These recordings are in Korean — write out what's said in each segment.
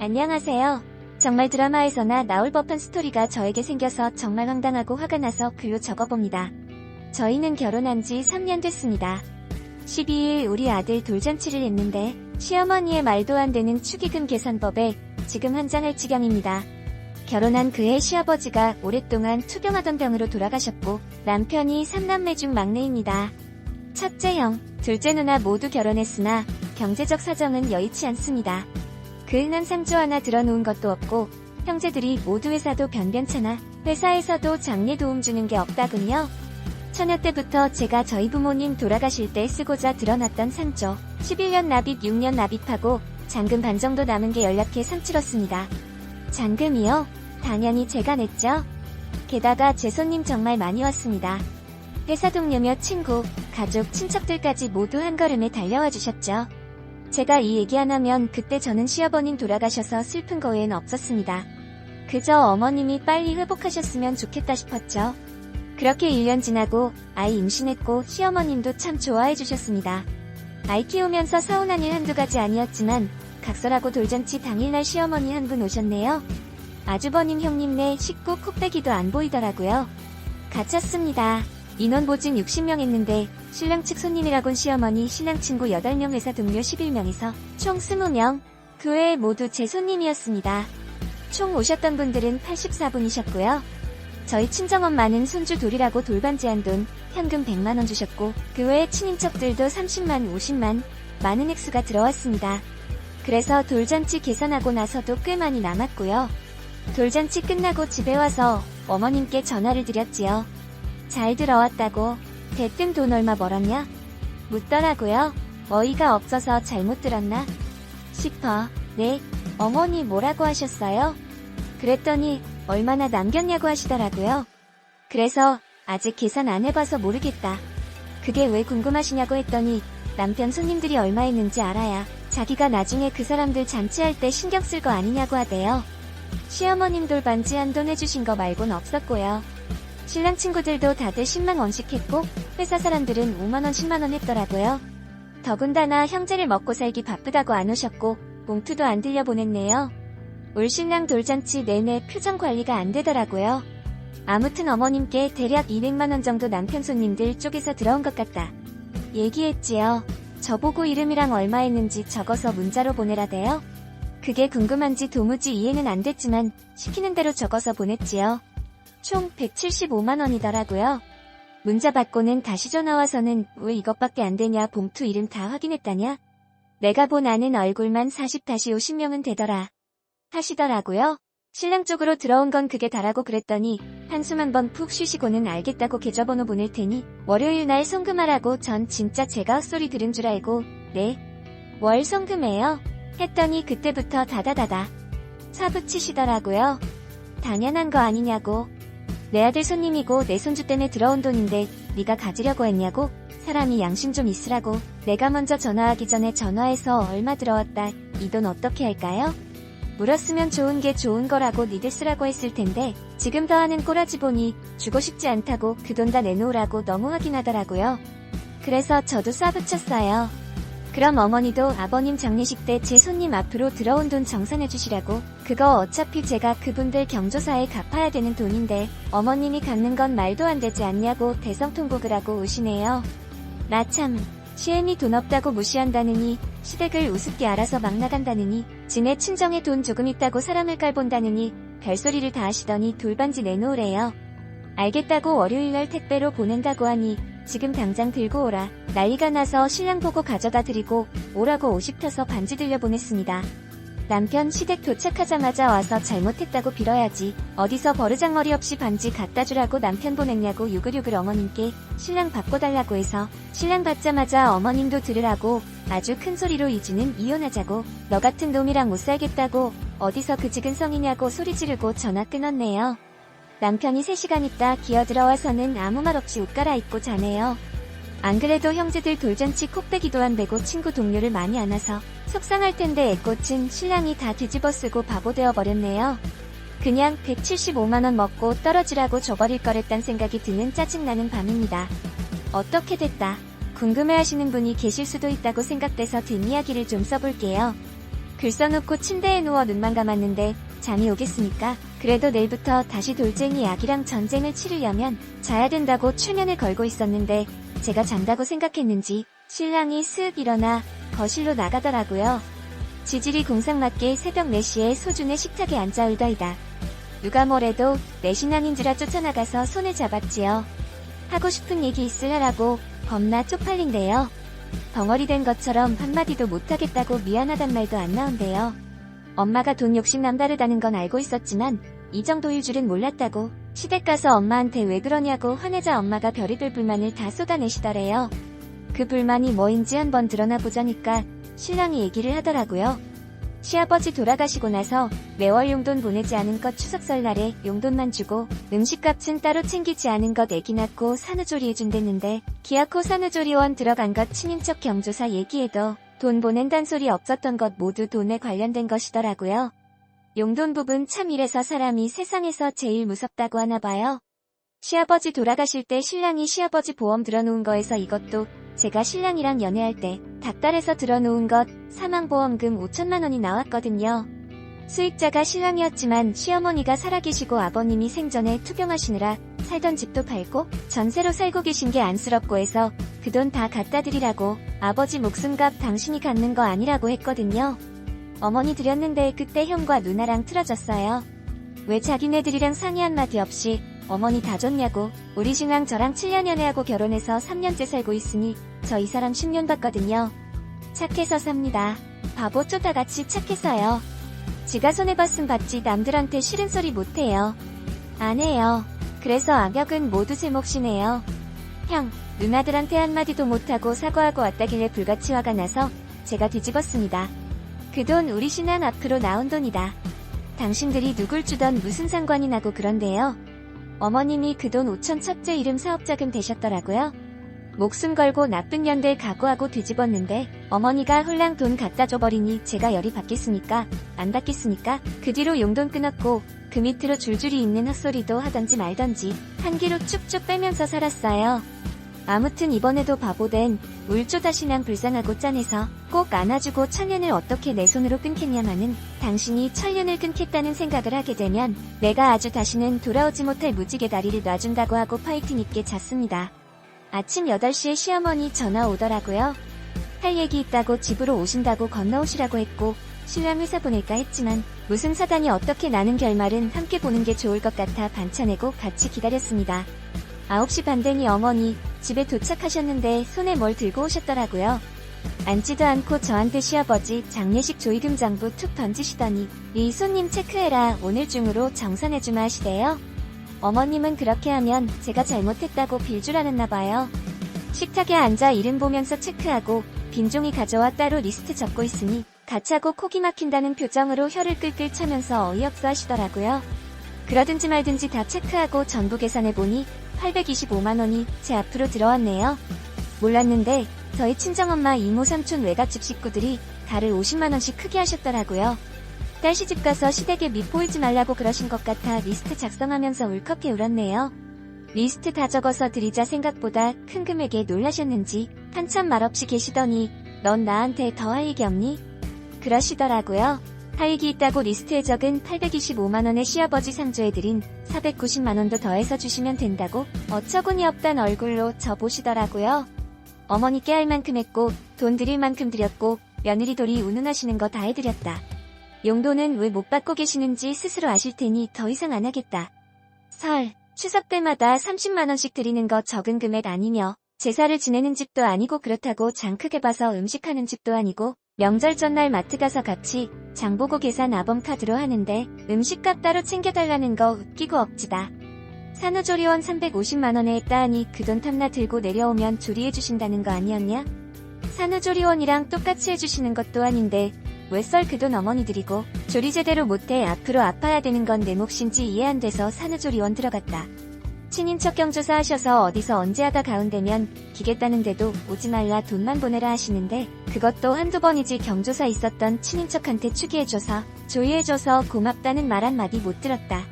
안녕하세요. 정말 드라마에서나 나올 법한 스토리가 저에게 생겨서 정말 황당하고 화가 나서 글로 적어봅니다. 저희는 결혼한 지 3년 됐습니다. 12일 우리 아들 돌잔치를 했는데 시어머니의 말도 안 되는 축의금 계산법에 지금 환장할 지경입니다. 결혼한 그해 시아버지가 오랫동안 투병하던 병으로 돌아가셨고 남편이 3남매 중 막내입니다. 첫째 형, 둘째 누나 모두 결혼했으나 경제적 사정은 여의치 않습니다. 그 흔한 상조 하나 들어놓은 것도 없고 형제들이 모두 회사도 변변찮아 회사에서도 장례 도움 주는 게 없다군요. 처녀 때부터 제가 저희 부모님 돌아가실 때 쓰고자 들어놨던 상조 11년 납입 6년 납입하고 잔금 반 정도 남은 게 연락해 상치렀습니다. 잔금이요? 당연히 제가 냈죠. 게다가 제 손님 정말 많이 왔습니다. 회사 동료며 친구, 가족, 친척들까지 모두 한 걸음에 달려와 주셨죠. 제가 이 얘기 안 하면 그때 저는 시어머님 돌아가셔서 슬픈 거 외엔 없었습니다. 그저 어머님이 빨리 회복하셨으면 좋겠다 싶었죠. 그렇게 1년 지나고 아이 임신했고 시어머님도 참 좋아해 주셨습니다. 아이 키우면서 서운한 일 한두 가지 아니었지만 각설하고 돌잔치 당일날 시어머니 한 분 오셨네요. 아주버님 형님네 식구 콧배기도 안 보이더라고요. 갇혔습니다. 인원 보증 60명 했는데 신랑 측 손님이라곤 시어머니, 신랑 친구 8명, 회사 동료 11명에서 총 20명. 그 외에 모두 제 손님이었습니다. 총 오셨던 분들은 84분이셨고요. 저희 친정엄마는 손주 돌이라고 돌반 제한돈 현금 100만원 주셨고 그 외에 친인척들도 30만, 50만 많은 액수가 들어왔습니다. 그래서 돌잔치 계산하고 나서도 꽤 많이 남았고요. 돌잔치 끝나고 집에 와서 어머님께 전화를 드렸지요. 잘 들어왔다고. 대뜸 돈 얼마 벌었냐? 묻더라고요. 어이가 없어서 잘못 들었나? 싶어. 네, 어머니 뭐라고 하셨어요? 그랬더니 얼마나 남겼냐고 하시더라고요. 그래서 아직 계산 안 해봐서 모르겠다. 그게 왜 궁금하시냐고 했더니 남편 손님들이 얼마 했는지 알아야 자기가 나중에 그 사람들 잔치할 때 신경 쓸 거 아니냐고 하대요. 시어머님 돌반지 한돈 해주신 거 말곤 없었고요. 신랑 친구들도 다들 10만원씩 했고 회사 사람들은 5만원 10만원 했더라고요. 더군다나 형제를 먹고 살기 바쁘다고 안 오셨고 봉투도 안 들려보냈네요. 올 신랑 돌잔치 내내 표정 관리가 안 되더라고요. 아무튼 어머님께 대략 200만원 정도 남편 손님들 쪽에서 들어온 것 같다 얘기했지요. 저보고 이름이랑 얼마 했는지 적어서 문자로 보내라대요. 그게 궁금한지 도무지 이해는 안 됐지만 시키는 대로 적어서 보냈지요. 총 175만원이더라고요. 문자 받고는 다시 전화와서는 왜 이것밖에 안 되냐, 봉투 이름 다 확인했다냐? 내가 본 아는 얼굴만 40-50명은 되더라 하시더라고요. 신랑 쪽으로 들어온 건 그게 다라고 그랬더니 한숨 한번 푹 쉬시고는 알겠다고 계좌번호 보낼 테니 월요일 날 송금하라고. 전 진짜 제가 헛소리 들은 줄 알고 네? 월 송금해요? 했더니 그때부터 다다다다 사부치시더라고요. 당연한 거 아니냐고. 내 아들 손님이고 내 손주 때문에 들어온 돈인데 네가 가지려고 했냐고. 사람이 양심 좀 있으라고. 내가 먼저 전화하기 전에 전화해서 얼마 들어왔다, 이 돈 어떻게 할까요? 물었으면 좋은 게 좋은 거라고 니들 쓰라고 했을 텐데 지금 더하는 꼬라지 보니 주고 싶지 않다고 그 돈 다 내놓으라고 너무 확인하더라고요. 그래서 저도 쏴붙였어요. 그럼 어머니도 아버님 장례식 때 제 손님 앞으로 들어온 돈 정산해 주시라고. 그거 어차피 제가 그분들 경조사에 갚아야 되는 돈인데 어머님이 갚는 건 말도 안 되지 않냐고 대성통곡을 하고 우시네요. 나 참, 시엠이 돈 없다고 무시한다느니, 시댁을 우습게 알아서 막 나간다느니, 지네 친정에 돈 조금 있다고 사람을 깔본다느니 별소리를 다 하시더니 돌반지 내놓으래요. 알겠다고 월요일날 택배로 보낸다고 하니 지금 당장 들고 오라. 난리가 나서 신랑 보고 가져다 드리고 오라고 50 펴서 반지 들려보냈습니다. 남편 시댁 도착하자마자 와서 잘못했다고 빌어야지 어디서 버르장머리 없이 반지 갖다 주라고 남편 보냈냐고 유글유글 어머님께 신랑 바꿔달라고 해서 신랑 받자마자 어머님도 들으라고 아주 큰 소리로 이주는 이혼하자고, 너 같은 놈이랑 못 살겠다고 어디서 그 지근 성이냐고 소리 지르고 전화 끊었네요. 남편이 3시간 있다 기어들어와서는 아무 말 없이 옷 갈아입고 자네요. 안 그래도 형제들 돌잔치 콕배기도 안 되고 친구 동료를 많이 안 와서 속상할 텐데 애꽃은 신랑이 다 뒤집어쓰고 바보 되어버렸네요. 그냥 175만원 먹고 떨어지라고 줘버릴 거랬단 생각이 드는 짜증나는 밤입니다. 어떻게 됐다 궁금해하시는 분이 계실 수도 있다고 생각돼서 뒷이야기를 좀 써볼게요. 글 써놓고 침대에 누워 눈만 감았는데 잠이 오겠습니까? 그래도 내일부터 다시 돌쟁이 아기랑 전쟁을 치르려면 자야 된다고 출면을 걸고 있었는데 제가 잔다고 생각했는지 신랑이 슥 일어나 거실로 나가더라고요. 지질이 공상맞게 새벽 4시에 소준의 식탁에 앉아 울더이다. 누가 뭐래도 내 신랑인지라 쫓아나가서 손을 잡았지요. 하고 싶은 얘기 있으라고 겁나 쪽팔린대요. 덩어리 된 것처럼 한마디도 못하겠다고 미안하단 말도 안 나온대요. 엄마가 돈 욕심 남다르다는 건 알고 있었지만 이 정도일 줄은 몰랐다고 시댁 가서 엄마한테 왜 그러냐고 화내자 엄마가 별의별 불만을 다 쏟아내시더래요. 그 불만이 뭐인지 한번 드러나 보자니까 신랑이 얘기를 하더라고요. 시아버지 돌아가시고 나서 매월 용돈 보내지 않은 것 추석 설날에 용돈만 주고 음식값은 따로 챙기지 않은 것 애기 낳고 산후조리 해준댔는데 기아코 산후조리원 들어간 것 친인척 경조사 얘기에도 돈 보낸단 소리 없었던 것 모두 돈에 관련된 것이더라고요. 용돈 부분 참 이래서 사람이 세상에서 제일 무섭다고 하나 봐요. 시아버지 돌아가실 때 신랑이 시아버지 보험 들어놓은 거에서 이것도 제가 신랑이랑 연애할 때 닭달에서 들어놓은 것 사망보험금 5천만 원이 나왔거든요. 수익자가 신랑이었지만 시어머니가 살아계시고 아버님이 생전에 투병하시느라 살던 집도 팔고 전세로 살고 계신 게 안쓰럽고 해서 그 돈 다 갖다 드리라고 아버지 목숨값 당신이 갖는 거 아니라고 했거든요. 어머니 드렸는데 그때 형과 누나랑 틀어졌어요. 왜 자기네들이랑 상의 한마디 없이 어머니 다 줬냐고. 우리 신랑 저랑 7년 연애하고 결혼해서 3년째 살고 있으니 저 이 사람 10년 봤거든요. 착해서 삽니다. 바보 쪼다같이 착해서요. 지가 손해봤음 받지 남들한테 싫은 소리 못해요. 안 해요. 그래서 악역은 모두 제 몫이네요. 형, 누나들한테 한마디도 못하고 사과하고 왔다길래 불같이 화가 나서 제가 뒤집었습니다. 그 돈 우리 신랑 앞으로 나온 돈이다. 당신들이 누굴 주던 무슨 상관이 나고 그런데요. 어머님이 그 돈 5천 첫째 이름 사업자금 되셨더라고요. 목숨 걸고 나쁜 년들 각오하고 뒤집었는데 어머니가 홀랑 돈 갖다 줘버리니 제가 열이 받겠습니까? 안 받겠습니까? 그 뒤로 용돈 끊었고 그 밑으로 줄줄이 있는 헛소리도 하던지 말던지 한 귀로 쭉쭉 빼면서 살았어요. 아무튼 이번에도 바보된 울조다 신랑 불쌍하고 짠해서 꼭 안아주고 천년을 어떻게 내 손으로 끊겠냐마는 당신이 천년을 끊겠다는 생각을 하게 되면 내가 아주 다시는 돌아오지 못할 무지개 다리를 놔준다고 하고 파이팅 있게 잤습니다. 아침 8시에 시어머니 전화 오더라고요. 할 얘기 있다고 집으로 오신다고 건너오시라고 했고 신랑 회사 보낼까 했지만 무슨 사단이 어떻게 나는 결말은 함께 보는 게 좋을 것 같아 반차 내고 같이 기다렸습니다. 9시 반 되니 어머니 집에 도착하셨는데 손에 뭘 들고 오셨더라고요. 앉지도 않고 저한테 시아버지 장례식 조의금 장부 툭 던지시더니 이 손님 체크해라 오늘 중으로 정산해주마 하시대요. 어머님은 그렇게 하면 제가 잘못했다고 빌 줄 아셨나 봐요. 식탁에 앉아 이름 보면서 체크하고 빈종이 가져와 따로 리스트 적고 있으니 가차고 코기 막힌다는 표정으로 혀를 끌끌 차면서 어이없어 하시더라고요. 그러든지 말든지 다 체크하고 전부 계산해보니 825만원이 제 앞으로 들어왔네요. 몰랐는데 저희 친정엄마 이모 삼촌 외갓집 식구들이 달을 50만원씩 크게 하셨더라고요. 딸 시집 가서 시댁에 밑 보이지 말라고 그러신 것 같아 리스트 작성하면서 울컥해 울었네요. 리스트 다 적어서 드리자 생각보다 큰 금액에 놀라셨는지 한참 말없이 계시더니 넌 나한테 더 할 얘기 없니? 그러시더라고요. 할 얘기 있다고 리스트에 적은 825만원의 시아버지 상조해드린 490만원도 더해서 주시면 된다고 어처구니 없단 얼굴로 저 보시더라고요. 어머니께 할 만큼 했고 돈 드릴 만큼 드렸고 며느리 돌이 운운하시는 거 다 해드렸다. 용돈은 왜 못 받고 계시는지 스스로 아실 테니 더 이상 안 하겠다. 설, 추석 때마다 30만원씩 드리는 거 적은 금액 아니며 제사를 지내는 집도 아니고 그렇다고 장 크게 봐서 음식하는 집도 아니고 명절 전날 마트 가서 같이 장보고 계산 아범카드로 하는데 음식값 따로 챙겨달라는 거 웃기고 억지다. 산후조리원 350만원에 했다 하니 그 돈 탐나 들고 내려오면 조리해주신다는 거 아니었냐? 산후조리원이랑 똑같이 해주시는 것도 아닌데 왜 썰 그 돈 어머니 드리고 조리 제대로 못해 앞으로 아파야 되는 건 내 몫인지 이해 안 돼서 산후조리원 들어갔다. 친인척 경조사 하셔서 어디서 언제 하다 가운데면 기겠다는데도 오지 말라 돈만 보내라 하시는데 그것도 한두 번이지 경조사 있었던 친인척한테 추기해줘서 조의해줘서 고맙다는 말 한마디 못 들었다.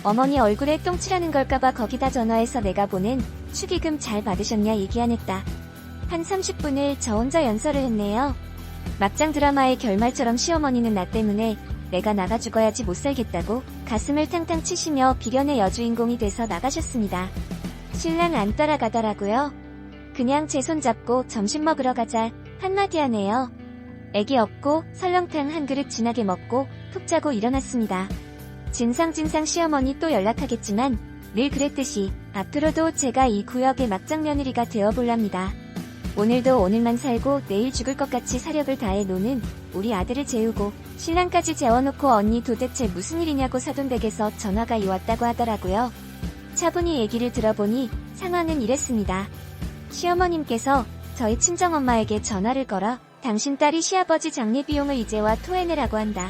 어머니 얼굴에 똥 칠하는 걸까봐 거기다 전화해서 내가 보낸 축의금 잘 받으셨냐 얘기 안 했다. 한 30분을 저 혼자 연설을 했네요. 막장 드라마의 결말처럼 시어머니는 나 때문에 내가 나가 죽어야지 못 살겠다고 가슴을 탕탕 치시며 비련의 여주인공이 돼서 나가셨습니다. 신랑 안 따라가더라고요. 그냥 제 손 잡고 점심 먹으러 가자 한마디 하네요. 애기 업고 설렁탕 한 그릇 진하게 먹고 푹 자고 일어났습니다. 진상 시어머니 또 연락하겠지만 늘 그랬듯이 앞으로도 제가 이 구역의 막장 며느리가 되어볼랍니다. 오늘도 오늘만 살고 내일 죽을 것 같이 사력을 다해 노는 우리 아들을 재우고 신랑까지 재워놓고 언니 도대체 무슨 일이냐고 사돈댁에서 전화가 왔다고 하더라고요. 차분히 얘기를 들어보니 상황은 이랬습니다. 시어머님께서 저희 친정엄마에게 전화를 걸어 당신 딸이 시아버지 장례 비용을 이제와 토해내라고 한다.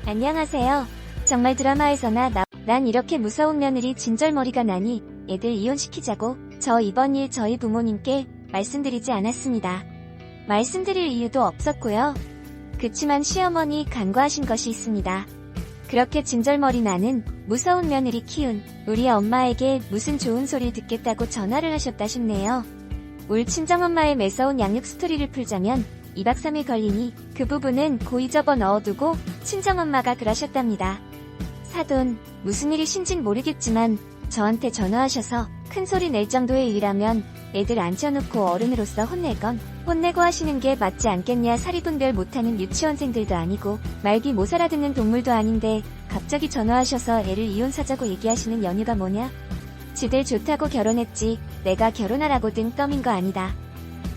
안녕하세요. 정말 드라마에서나 난 이렇게 무서운 며느리 진절머리가 나니 애들 이혼시키자고 저 이번 일 저희 부모님께 말씀드리지 않았습니다. 말씀드릴 이유도 없었고요. 그치만 시어머니 간과하신 것이 있습니다. 그렇게 진절머리 나는 무서운 며느리 키운 우리 엄마에게 무슨 좋은 소리를 듣겠다고 전화를 하셨다 싶네요. 울 친정엄마의 매서운 양육 스토리를 풀자면 2박 3일 걸리니 그 부분은 고이 접어 넣어두고 친정엄마가 그러셨답니다. 사돈, 무슨 일이신진 모르겠지만 저한테 전화하셔서 큰 소리 낼 정도의 일이라면 애들 앉혀놓고 어른으로서 혼내고 하시는 게 맞지 않겠냐. 사리분별 못하는 유치원생들도 아니고 말귀 못 알아듣는 동물도 아닌데 갑자기 전화하셔서 애를 이혼사자고 얘기하시는 연유가 뭐냐? 지들 좋다고 결혼했지 내가 결혼하라고 등 떠민 거 아니다.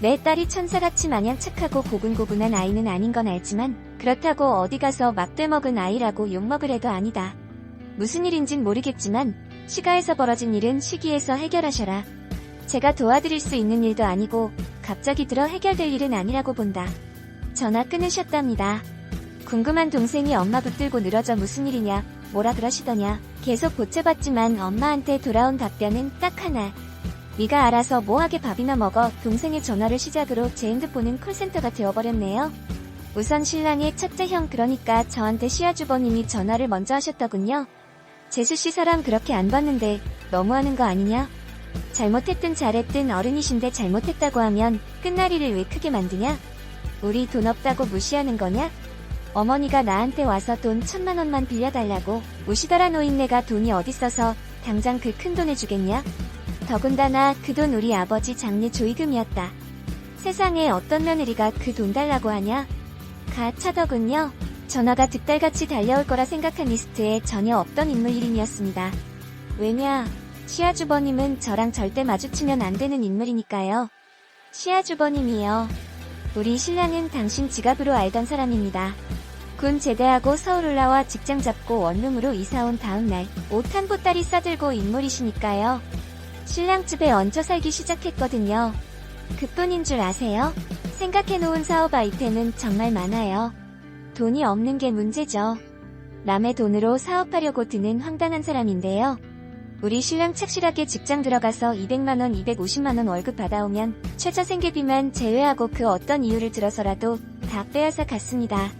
내 딸이 천사같이 마냥 착하고 고분고분한 아이는 아닌 건 알지만 그렇다고 어디 가서 막대먹은 아이라고 욕먹을 애도 아니다. 무슨 일인진 모르겠지만 시가에서 벌어진 일은 시기에서 해결하셔라. 제가 도와드릴 수 있는 일도 아니고 갑자기 들어 해결될 일은 아니라고 본다. 전화 끊으셨답니다. 궁금한 동생이 엄마 붙들고 늘어져 무슨 일이냐 뭐라 그러시더냐 계속 보채봤지만 엄마한테 돌아온 답변은 딱 하나. 네가 알아서 뭐하게 밥이나 먹어. 동생의 전화를 시작으로 제 핸드폰은 콜센터가 되어버렸네요. 우선 신랑의 첫째 형 그러니까 저한테 시아주버님이 전화를 먼저 하셨더군요. 재수씨 사람 그렇게 안 봤는데 너무하는 거 아니냐? 잘못했든 잘했든 어른이신데 잘못했다고 하면 끝나리를 왜 크게 만드냐? 우리 돈 없다고 무시하는 거냐? 어머니가 나한테 와서 돈 1000만 원만 빌려달라고 우시더라. 노인네가 돈이 어딨어서 당장 그 큰 돈을 주겠냐? 더군다나 그 돈 우리 아버지 장례 조의금이었다. 세상에 어떤 며느리가 그 돈 달라고 하냐? 가차더군요. 전화가 득달같이 달려올 거라 생각한 리스트에 전혀 없던 인물 이름이었습니다. 왜냐? 시아주버님은 저랑 절대 마주치면 안 되는 인물이니까요. 시아주버님이요. 우리 신랑은 당신 지갑으로 알던 사람입니다. 군 제대하고 서울 올라와 직장 잡고 원룸으로 이사온 다음날 옷 한 보따리 싸들고 인물이시니까요. 신랑 집에 얹혀 살기 시작했거든요. 그뿐인 줄 아세요? 생각해놓은 사업 아이템은 정말 많아요. 돈이 없는 게 문제죠. 남의 돈으로 사업하려고 드는 황당한 사람인데요. 우리 신랑 착실하게 직장 들어가서 200만원, 250만원 월급 받아오면 최저 생계비만 제외하고 그 어떤 이유를 들어서라도 다 빼앗아 갔습니다.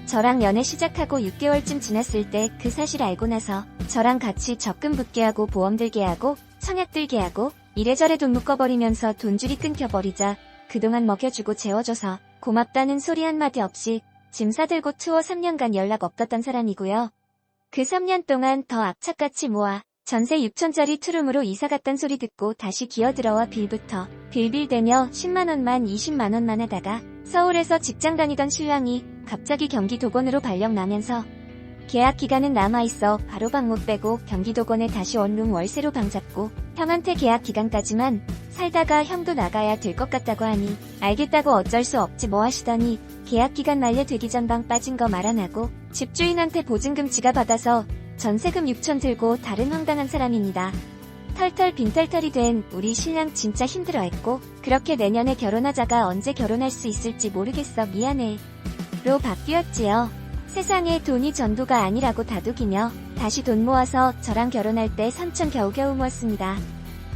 저랑 연애 시작하고 6개월쯤 지났을 때 그 사실 알고 나서 저랑 같이 적금 붙게 하고 보험 들게 하고 청약 들게 하고 이래저래 돈 묶어버리면서 돈줄이 끊겨버리자 그동안 먹여주고 재워줘서 고맙다는 소리 한마디 없이 짐 싸들고 투어 3년간 연락 없었던 사람이고요. 그 3년 동안 더 악착같이 모아 전세 6천짜리 투룸으로 이사갔단 소리 듣고 다시 기어들어와 빌부터 빌빌대며 10만원만 20만원만 하다가 서울에서 직장 다니던 신랑이 갑자기 경기도건으로 발령 나면서 계약 기간은 남아있어 바로 방 못 빼고 경기도건에 다시 원룸 월세로 방 잡고 형한테 계약 기간까지만 살다가 형도 나가야 될 것 같다고 하니 알겠다고 어쩔 수 없지 뭐 하시더니 계약 기간 만료되기 전 방 빠진 거 말 안 하고 집주인한테 보증금 지가 받아서 전세금 6천 들고 다른 황당한 사람입니다. 털털 빈털털이 된 우리 신랑 진짜 힘들어했고 그렇게 내년에 결혼하자가 언제 결혼할 수 있을지 모르겠어 미안해 로 바뀌었지요. 세상에 돈이 전부가 아니라고 다독이며 다시 돈 모아서 저랑 결혼할 때 3천 겨우겨우 모았습니다.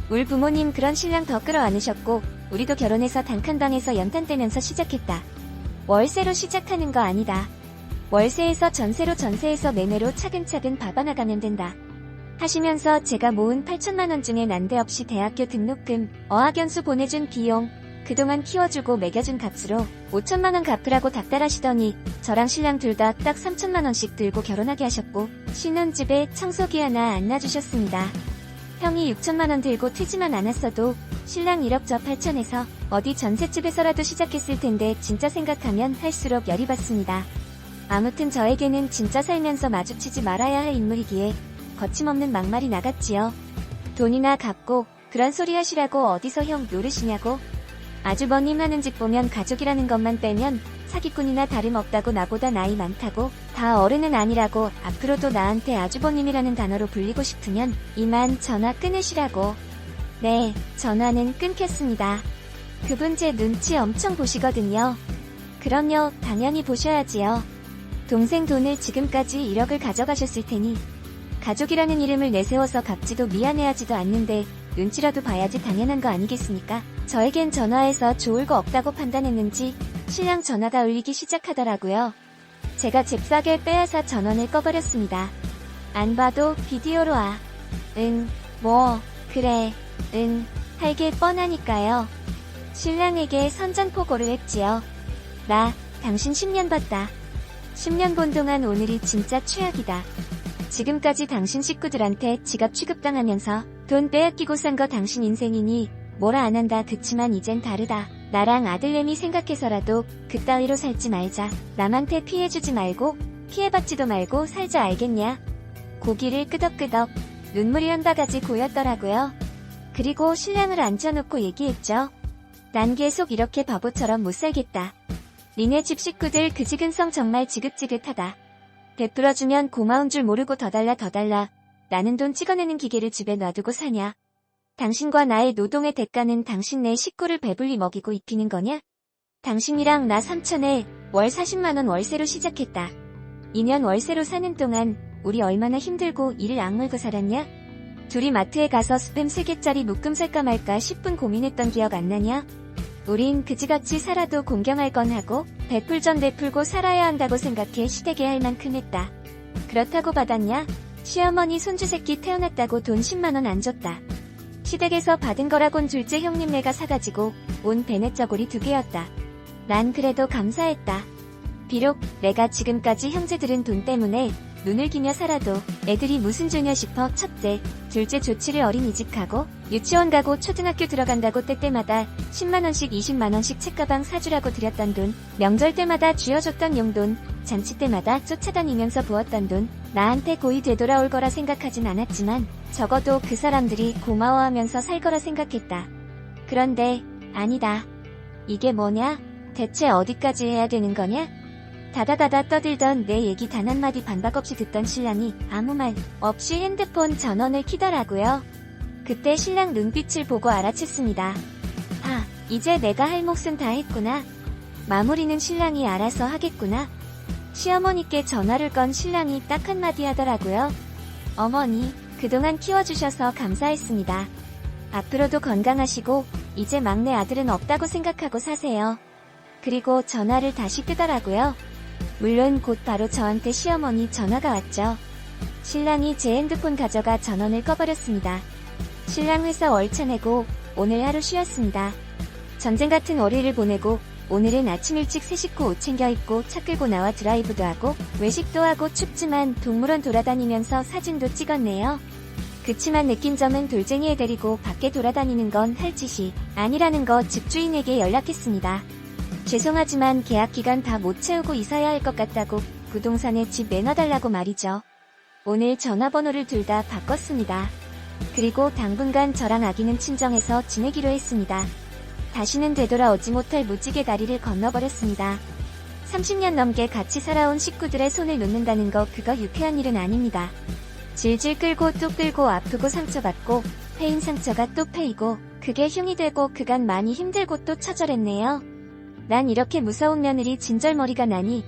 울 부모님 그런 신랑 더 끌어안으셨고 우리도 결혼해서 단칸방에서 연탄 떼면서 시작했다. 월세로 시작하는 거 아니다. 월세에서 전세로 전세에서 매매로 차근차근 밟아나가면 된다. 하시면서 제가 모은 8천만원 중에 난데없이 대학교 등록금, 어학연수 보내준 비용, 그동안 키워주고 먹여준 값으로 5천만원 갚으라고 닥달하시더니 저랑 신랑 둘 다 딱 3천만원씩 들고 결혼하게 하셨고 신혼집에 청소기 하나 안 놔주셨습니다. 형이 6천만원 들고 트지만 않았어도 신랑 1억 저 8천에서 어디 전셋집에서라도 시작했을 텐데 진짜 생각하면 할수록 열이 받습니다. 아무튼 저에게는 진짜 살면서 마주치지 말아야 할 인물이기에 거침없는 막말이 나갔지요. 돈이나 갚고 그런 소리 하시라고 어디서 형 노르시냐고. 아주버님 하는 짓 보면 가족이라는 것만 빼면 사기꾼이나 다름없다고 나보다 나이 많다고 다 어른은 아니라고 앞으로도 나한테 아주버님이라는 단어로 불리고 싶으면 이만 전화 끊으시라고. 네, 전화는 끊겼습니다. 그분 제 눈치 엄청 보시거든요. 그럼요, 당연히 보셔야지요. 동생 돈을 지금까지 1억을 가져가셨을 테니 가족이라는 이름을 내세워서 갚지도 미안해하지도 않는데 눈치라도 봐야지 당연한 거 아니겠습니까? 저에겐 전화해서 좋을 거 없다고 판단했는지 신랑 전화가 울리기 시작하더라고요. 제가 잽싸게 빼앗아 전원을 꺼버렸습니다. 안 봐도 비디오로 와. 응, 뭐, 그래, 응, 할 게 뻔하니까요. 신랑에게 선전포고를 했지요. 나, 당신 10년 봤다. 10년 본 동안 오늘이 진짜 최악이다. 지금까지 당신 식구들한테 지갑 취급당하면서 돈 빼앗기고 산 거 당신 인생이니 뭐라 안 한다. 그치만 이젠 다르다. 나랑 아들내미 생각해서라도 그따위로 살지 말자. 남한테 피해주지 말고 피해받지도 말고 살자. 알겠냐? 고기를 끄덕끄덕 눈물이 한 바가지 고였더라고요. 그리고 신랑을 앉혀놓고 얘기했죠. 난 계속 이렇게 바보처럼 못 살겠다. 니네 집 식구들 그 지근성 정말 지긋지긋하다. 베풀어주면 고마운 줄 모르고 더 달라 더 달라. 나는 돈 찍어내는 기계를 집에 놔두고 사냐? 당신과 나의 노동의 대가는 당신 내 식구를 배불리 먹이고 입히는 거냐? 당신이랑 나 삼촌에 월 40만원 월세로 시작했다. 2년 월세로 사는 동안 우리 얼마나 힘들고 이를 악물고 살았냐? 둘이 마트에 가서 스팸 3개짜리 묶음 살까 말까 10분 고민했던 기억 안 나냐? 우린 그지같이 살아도 공경할 건 하고 베풀 전 베풀고 살아야 한다고 생각해 시댁에 할 만큼 했다. 그렇다고 받았냐? 시어머니 손주새끼 태어났다고 돈 10만원 안 줬다. 시댁에서 받은 거라곤 둘째 형님네가 사가지고 온 베넷저고리 2개였다. 난 그래도 감사했다. 비록 내가 지금까지 형제들은 돈 때문에 눈을 기며 살아도 애들이 무슨 죄냐 싶어 첫째, 둘째 조치를 어린이집 가고 유치원 가고 초등학교 들어간다고 때때마다 10만원씩 20만원씩 책가방 사주라고 드렸던 돈, 명절 때마다 쥐어줬던 용돈, 잔치 때마다 쫓아다니면서 부었던 돈, 나한테 고이 되돌아올 거라 생각하진 않았지만 적어도 그 사람들이 고마워하면서 살 거라 생각했다. 그런데 아니다. 이게 뭐냐? 대체 어디까지 해야 되는 거냐? 다다다다 떠들던 내 얘기 단 한마디 반박 없이 듣던 신랑이 아무 말 없이 핸드폰 전원을 켜더라고요. 그때 신랑 눈빛을 보고 알아챘습니다. 아, 이제 내가 할 몫은 다 했구나. 마무리는 신랑이 알아서 하겠구나. 시어머니께 전화를 건 신랑이 딱 한마디 하더라고요. 어머니, 그동안 키워주셔서 감사했습니다. 앞으로도 건강하시고 이제 막내 아들은 없다고 생각하고 사세요. 그리고 전화를 다시 끄더라고요. 물론 곧 바로 저한테 시어머니 전화가 왔죠. 신랑이 제 핸드폰 가져가 전원을 꺼버렸습니다. 신랑 회사 월차 내고 오늘 하루 쉬었습니다. 전쟁 같은 월요일을 보내고 오늘은 아침 일찍 새 식구 옷 챙겨 입고 차 끌고 나와 드라이브도 하고 외식도 하고 춥지만 동물원 돌아다니면서 사진도 찍었네요. 그치만 느낀 점은 돌쟁이 애 데리고 밖에 돌아다니는 건 할 짓이 아니라는 거 집주인에게 연락했습니다. 죄송하지만 계약 기간 다 못 채우고 이사해야 할 것 같다고 부동산에 집 내놔달라고 말이죠. 오늘 전화번호를 둘 다 바꿨습니다. 그리고 당분간 저랑 아기는 친정에서 지내기로 했습니다. 다시는 되돌아오지 못할 무지개 다리를 건너버렸습니다. 30년 넘게 같이 살아온 식구들의 손을 놓는다는 거 그거 유쾌한 일은 아닙니다. 질질 끌고 또 끌고 아프고 상처받고 패인 상처가 또 패이고 그게 흉이 되고 그간 많이 힘들고 또 처절했네요. 난 이렇게 무서운 며느리 진절머리가 나니